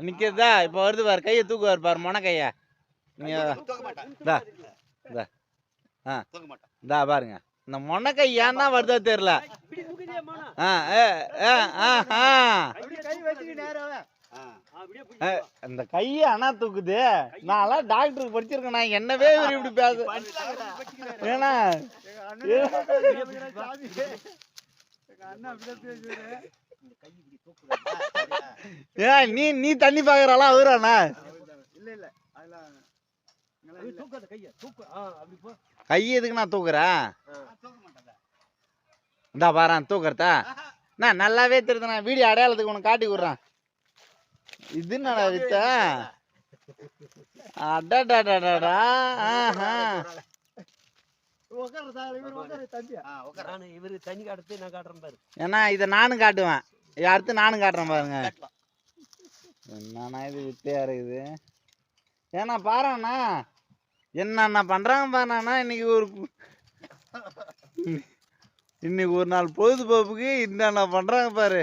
நிக்கிறதா இப்ப வருது பாரு, கையை தூக்குவார் பாரு மொன கைய. நீங்க தா பாருங்க, இந்த மொன கை ஏன்னா வருதா தெரியல. இந்த கைய அண்ணா தூக்குது. நான் டாக்டருக்கு படிச்சிருக்கேன், நான் என்னவே இப்படி பேசு. ஏன்னா நீ நீ தண்ணி பாக்குறாளா அவராண்ணா? கை எதுக்கு நான் தூக்குறேன்? இந்தா பாரு தூக்குறதா நான் நல்லாவே தெரியுதுண்ணா. வீடியோ அடையாளத்துக்கு உனக்கு காட்டி விடுறேன். இது என்னடா வித்த? அடாடாடாடா. ஏன்னா இதை நானும் காட்டுவேன், அடுத்து நானும் காட்டுறேன் பாருங்க. என்னண்ணா இது வித்தையா இருக்குது. ஏன்னா பாருண்ணா என்னண்ணா பண்றாங்க பாருண்ணா. இன்னைக்கு ஒரு நாள் பொழுதுபோக்குக்கு என்னண்ணா பண்றாங்க பாரு.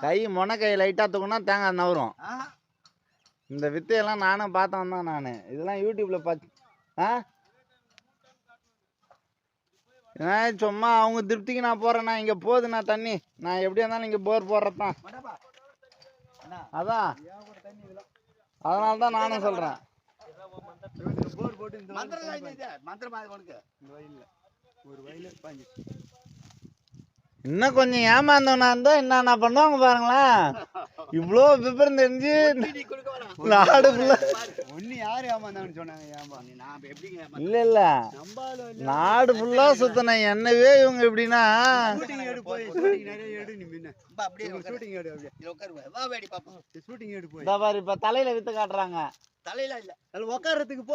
கை மொன கை லைட்டா தூக்குனா தேங்காய் நவரும். இந்த வித்தையெல்லாம் நானும் பார்த்தவன் தான். நான் இதெல்லாம் யூடியூப்ல பார்த்து சும்மா அவங்க திருப்திக்கு நான் போறேண்ணா. இங்க போகுதுண்ணா தண்ணி, நான் எப்படியா இருந்தாலும் இங்க போர் போடுறதான். அதான் அதனாலதான் நானும் சொல்றேன். இன்னும் கொஞ்சம் ஏமாந்தவனா இருந்தா என்னென்ன பண்ணுவாங்க பாருங்களேன். இவ்வளோ விபரம் தெரிஞ்சு நாடு இல்ல இல்ல நாடு ஃபுல்லா சுத்தின என்னவே இவங்க எப்படின்னா இப்ப தலையில வித்து காட்டுறாங்க. தலையில இல்ல உட்கார்றதுக்கு போ.